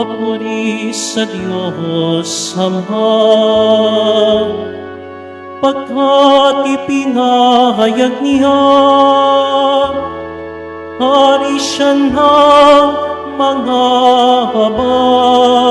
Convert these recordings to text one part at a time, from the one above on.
Papuri sa Diyos Ama, pagkat ipinahayag niya, hari siya ng mga habang.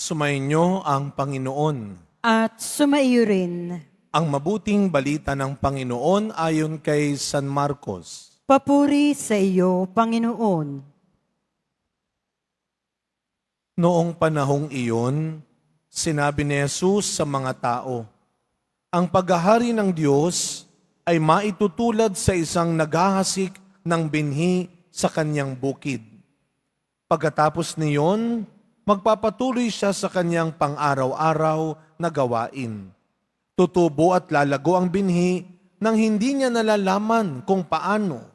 Sumainyo ang Panginoon. At sumaiyo rin. Ang mabuting balita ng Panginoon ayon kay San Marcos. Papuri sa iyo, Panginoon. Noong panahong iyon, sinabi ni Jesus sa mga tao, ang paghahari ng Diyos ay maitutulad sa isang naghahasik ng binhi sa kanyang bukid. Pagkatapos niyon, magpapatuloy siya sa kanyang pang-araw-araw na gawain. Tutubo at lalago ang binhi nang hindi niya nalalaman kung paano.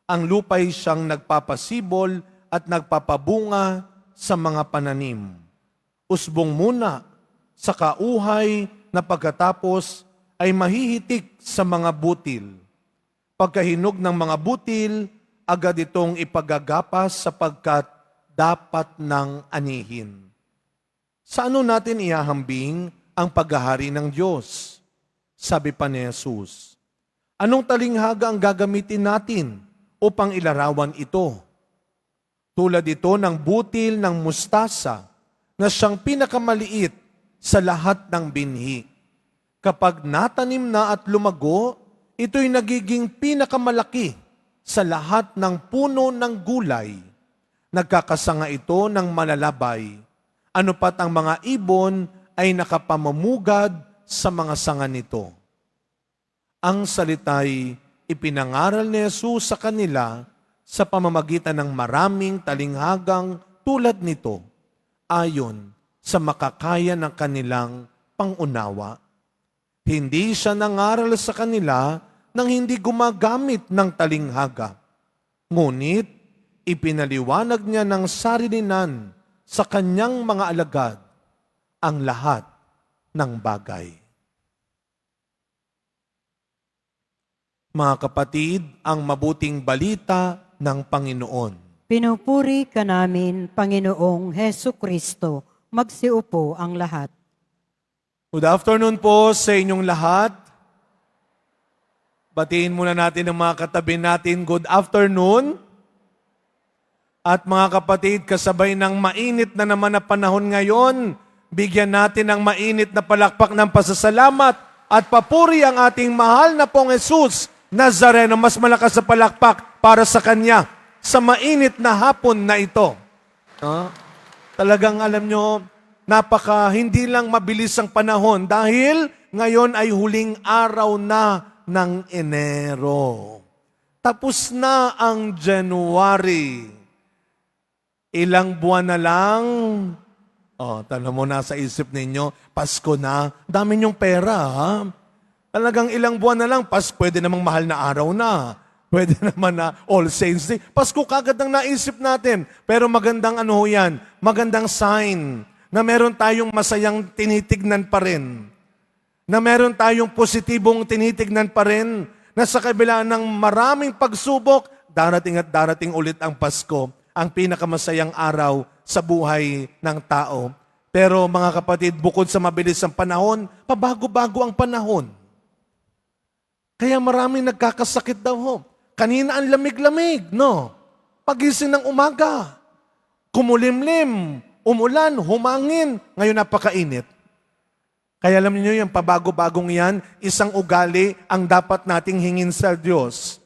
Ang lupa'y siyang nagpapasibol at nagpapabunga sa mga pananim. Usbong muna sa kauhay na pagkatapos ay mahihitik sa mga butil. Pagkahinog ng mga butil, agad itong ipagagapas sapagkat dapat nang anihin. Sa ano natin ihahambing ang paghahari ng Diyos? Sabi pa ni Jesus, anong talinghaga ang gagamitin natin upang ilarawan ito? Tulad ito ng butil ng mustasa na siyang pinakamaliit sa lahat ng binhi. Kapag natanim na at lumago, ito'y nagiging pinakamalaki sa lahat ng puno ng gulay. Nagkakasanga ito ng malalabay. Ano pat ang mga ibon ay nakapamamugad sa mga sanga nito. Ang salita'y ipinangaral ni Jesus sa kanila sa pamamagitan ng maraming talinghagang tulad nito, ayon sa makakaya ng kanilang pangunawa. Hindi siya nangaral sa kanila nang hindi gumagamit ng talinghaga. Ngunit, ipinaliwanag niya ng sarilinan sa kanyang mga alagad ang lahat ng bagay. Mga kapatid, ang mabuting balita ng Panginoon. Pinupuri ka namin, Panginoong Hesu Kristo. Magsiupo ang lahat. Good afternoon po sa inyong lahat. Batiin muna natin ang mga katabi natin. Good afternoon. At mga kapatid, kasabay ng mainit na naman na panahon ngayon, bigyan natin ng mainit na palakpak ng pasasalamat at papuri ang ating mahal na pong Jesus Nazareno. Mas malakas sa palakpak para sa Kanya sa mainit na hapon na ito. Talagang alam nyo, hindi lang mabilis ang panahon dahil ngayon ay huling araw na ng Enero. Tapos na ang January. Ilang buwan na lang, tanong mo na sa isip ninyo, Pasko na, dami niyong pera, ha? Talagang ilang buwan na lang, pwede namang mahal na araw na, pwede naman na All Saints Day. Pasko kagad ang naisip natin, pero magandang yan, magandang sign na meron tayong masayang tinitignan pa rin, na meron tayong positibong tinitignan pa rin, na sa kabila ng maraming pagsubok, darating at darating ulit ang Pasko, ang pinakamasayang araw sa buhay ng tao. Pero mga kapatid, bukod sa mabilis ang panahon, pabago-bago ang panahon. Kaya maraming nagkakasakit daw ho. Kanina ang lamig-lamig, no? Pagising ng umaga, kumulimlim, umulan, humangin, ngayon napakainit. Kaya alam niyo yung pabago-bagong yan, isang ugali ang dapat nating hingin sa Diyos.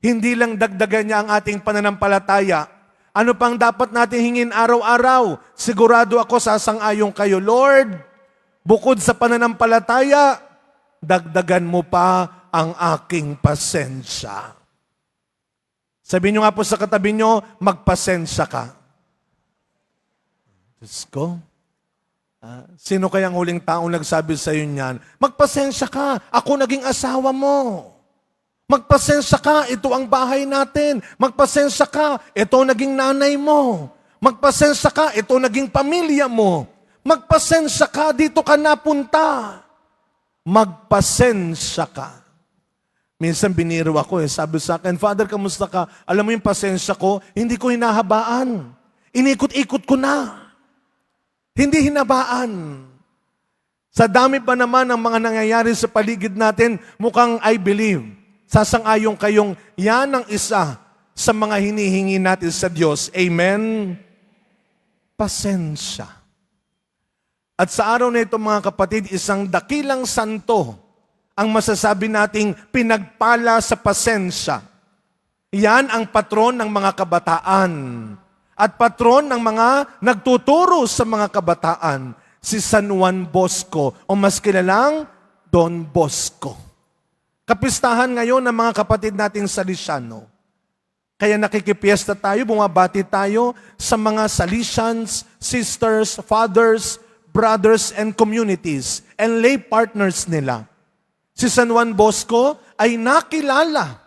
Hindi lang dagdagan niya ang ating pananampalataya. Ano pang dapat natin hingin araw-araw? Sigurado ako sasang-ayon kayo, Lord, bukod sa pananampalataya, dagdagan mo pa ang aking pasensya. Sabihin nyo nga po sa katabi nyo, magpasensya ka. Diyos ko, Sino kayang huling taong nagsabi sa iyo niyan? Magpasensya ka, ako naging asawa mo. Magpasensya ka, ito ang bahay natin. Magpasensya ka, ito naging nanay mo. Magpasensya ka, ito naging pamilya mo. Magpasensya ka, dito ka napunta. Magpasensya ka. Minsan biniro ako sabi sa akin, Father, kamusta ka? Alam mo yung pasensya ko, hindi ko hinahabaan. Inikot-ikot ko na. Hindi hinabaan. Sa dami pa naman ng mga nangyayari sa paligid natin, mukhang I believe, sasang-ayon kayong yan ang isa sa mga hinihingi natin sa Diyos. Amen? Pasensya. At sa araw na ito mga kapatid, isang dakilang santo ang masasabi nating pinagpala sa pasensya. Yan ang patron ng mga kabataan at patron ng mga nagtuturo sa mga kabataan, si San Juan Bosco o mas kilalang Don Bosco. Kapistahan ngayon ng mga kapatid nating Salesiano. Kaya nakikipiesta tayo, bumabati tayo sa mga Salesians, sisters, fathers, brothers, and communities, and lay partners nila. Si San Juan Bosco ay nakilala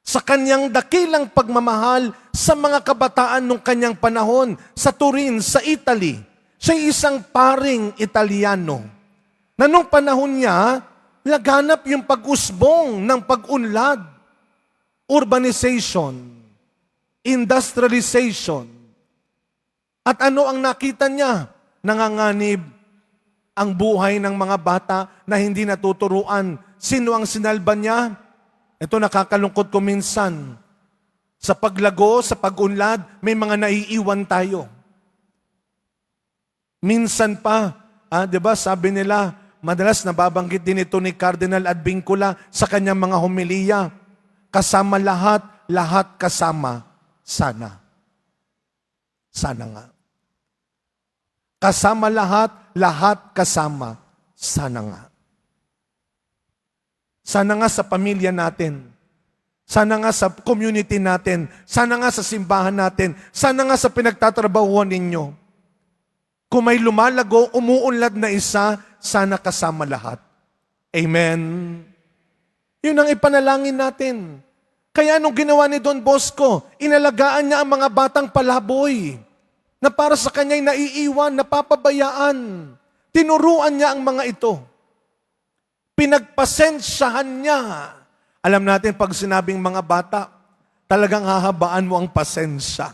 sa kanyang dakilang pagmamahal sa mga kabataan nung kanyang panahon sa Turin, sa Italy. Siya isang paring Italiano na nung panahon niya, laganap yung pag-usbong ng pag-unlad, urbanization, industrialization. At ano ang nakita niya? Nanganganib ang buhay ng mga bata na hindi natuturuan. Sino ang sinalba niya? Ito nakakalungkot ko minsan. Sa paglago, sa pag-unlad, may mga naiiwan tayo. Minsan pa, di ba, sabi nila, madalas nababanggit din ito ni Cardinal Advincula sa kanyang mga homilya. Kasama lahat, lahat kasama, sana. Sana nga. Kasama lahat, lahat kasama, sana nga. Sana nga sa pamilya natin. Sana nga sa community natin. Sana nga sa simbahan natin. Sana nga sa pinagtatrabahuan ninyo. Kung may lumalago, umuunlad na isa, sana kasama lahat. Amen? Yun ang ipanalangin natin. Kaya nung ginawa ni Don Bosco, inalagaan niya ang mga batang palaboy na para sa kanya'y naiiwan, napapabayaan. Tinuruan niya ang mga ito. Pinagpasensyahan niya. Alam natin, pag sinabing mga bata, talagang hahabaan mo ang pasensya.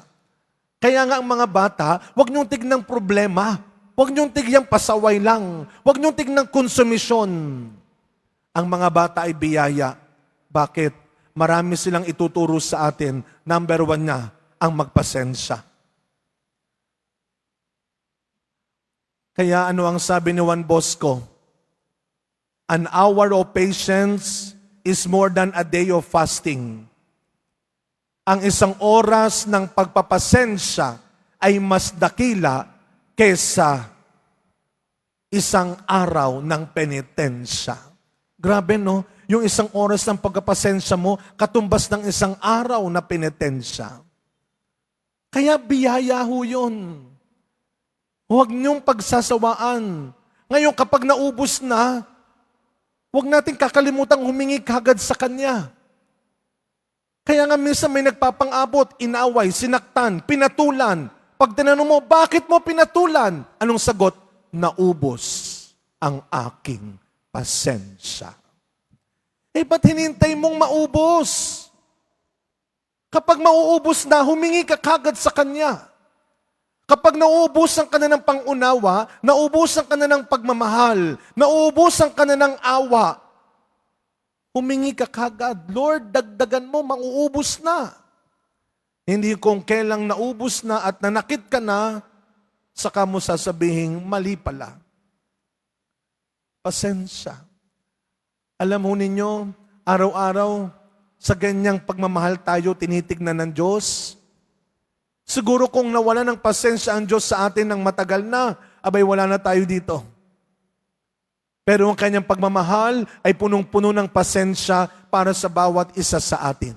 Kaya nga ang mga bata, huwag niyong tignang problema. Huwag niyong tigyang pasaway lang. Huwag niyong tignang konsumisyon. Ang mga bata ay biyaya. Bakit? Marami silang ituturo sa atin. Number 1 niya, ang magpasensya. Kaya ano ang sabi ni Juan Bosco? An hour of patience is more than a day of fasting. Ang isang oras ng pagpapasensya ay mas dakila kesa isang araw ng penitensya. Grabe no? Yung isang oras ng pagpapasensya mo, katumbas ng isang araw na penitensya. Kaya biyaya ho yun. Huwag niyong pagsasawaan. Ngayon kapag naubos na, huwag natin kakalimutang humingi kagad sa Kanya. Kaya nga minsan may nagpapang-abot, inaway, sinaktan, pinatulan. Pag tinanong mo, bakit mo pinatulan? Anong sagot? Naubos ang aking pasensya. Ba't hinintay mong maubos? Kapag mauubos na, humingi ka kagad sa Kanya. Kapag nauubusan ka na ng pangunawa, nauubusan ka na ng pagmamahal, nauubusan ka na ng awa, humingi ka kagad, Lord, dagdagan mo, mauubos na. Hindi kung kailang naubos na at nanakit ka na, saka mo sasabihin, mali pala. Pasensya. Alam mo ninyo, araw-araw, sa ganyang pagmamahal tayo, tinitignan ng Diyos. Siguro kung nawala ng pasensya ang Diyos sa atin ng matagal na, abay wala na tayo dito. Pero ang kanyang pagmamahal ay punong-puno ng pasensya para sa bawat isa sa atin.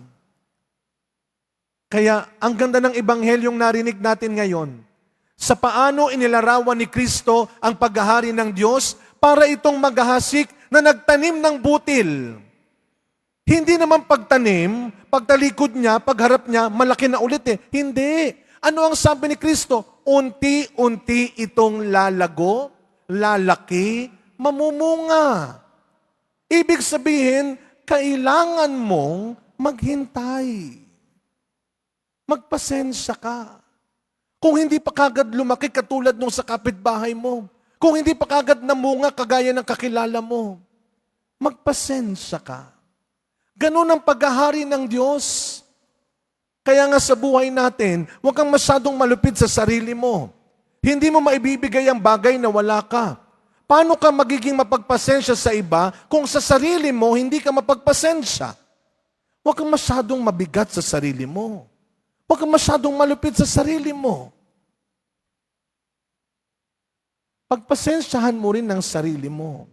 Kaya ang ganda ng ebanghelyong narinig natin ngayon. sa paano inilarawan ni Kristo ang paghahari ng Diyos para itong maghahasik na nagtanim ng butil. Hindi naman pagtanim, pagtalikod niya, pagharap niya, malaki na ulit eh. Hindi. Ano ang sabi ni Kristo? Unti-unti itong lalago, lalaki, mamumunga. Ibig sabihin, kailangan mong maghintay. Magpasensya ka. Kung hindi pa kagad lumaki katulad nung sa kapitbahay mo, kung hindi pa kagad namunga kagaya ng kakilala mo, magpasensya ka. Ganun ang paghahari ng Diyos. Kaya nga sa buhay natin, huwag kang masyadong malupit sa sarili mo. Hindi mo maibibigay ang bagay na wala ka. Paano ka magiging mapagpasensya sa iba kung sa sarili mo hindi ka mapagpasensya? Huwag kang masyadong mabigat sa sarili mo. Huwag kang masyadong malupit sa sarili mo. Pagpasensyahan mo rin ang sarili mo.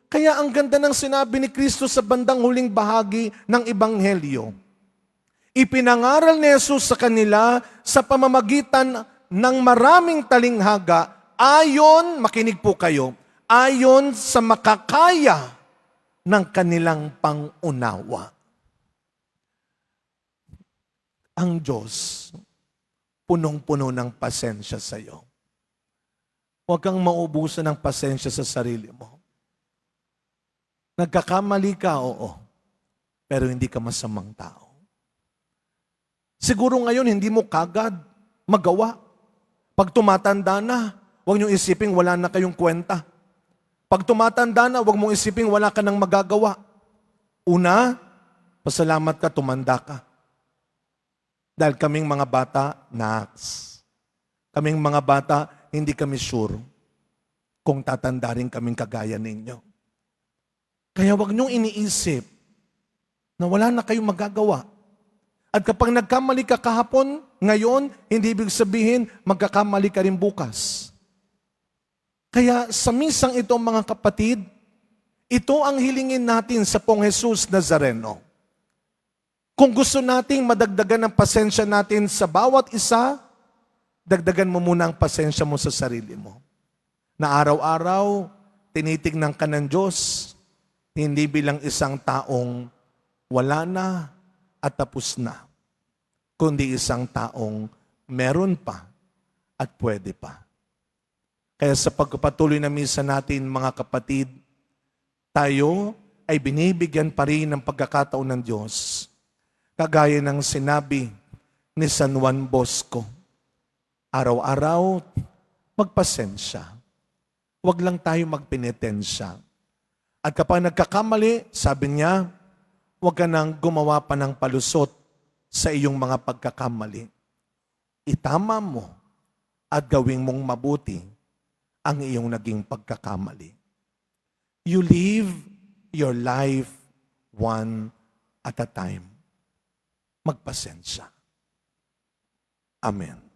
Kaya ang ganda ng sinabi ni Kristo sa bandang huling bahagi ng Ebanghelyo. Ipinangaral ni Jesus sa kanila sa pamamagitan ng maraming talinghaga ayon, makinig po kayo, ayon sa makakaya ng kanilang pangunawa. Ang Diyos, punong-puno ng pasensya sa iyo. Huwag kang maubusan ng pasensya sa sarili mo. Nagkakamali ka, oo, pero hindi ka masamang tao. Siguro ngayon, hindi mo kagad magawa. Pag tumatanda na, huwag niyong isiping wala na kayong kwenta. Pag tumatanda na, huwag mong isiping wala ka nang magagawa. Una, pasalamat ka, tumanda ka. Dahil kaming mga bata, kaming mga bata, hindi kami sure kung tatanda rin kaming kagaya ninyo. Kaya huwag niyong iniisip na wala na kayong magagawa. At kapag nagkamali ka kahapon, ngayon, hindi ibig sabihin magkakamali ka rin bukas. Kaya sa misang ito, mga kapatid, ito ang hilingin natin sa Pong Jesus Nazareno. Kung gusto nating madagdagan ang pasensya natin sa bawat isa, dagdagan mo muna ang pasensya mo sa sarili mo. Na araw-araw, tinitignan ka ng Diyos, hindi bilang isang taong wala na at tapos na, kundi isang taong meron pa at pwede pa. Kaya sa pagpapatuloy na misa natin, mga kapatid, tayo ay binibigyan pa rin ng pagkakataon ng Diyos. Kagaya ng sinabi ni San Juan Bosco, araw-araw, magpasensya. Huwag lang tayo magpenitensya. At kapag nagkakamali, sabi niya, huwag ka nang gumawa pa ng palusot sa iyong mga pagkakamali. Itama mo at gawing mong mabuti ang iyong naging pagkakamali. You live your life one at a time. Magpasensya. Amen.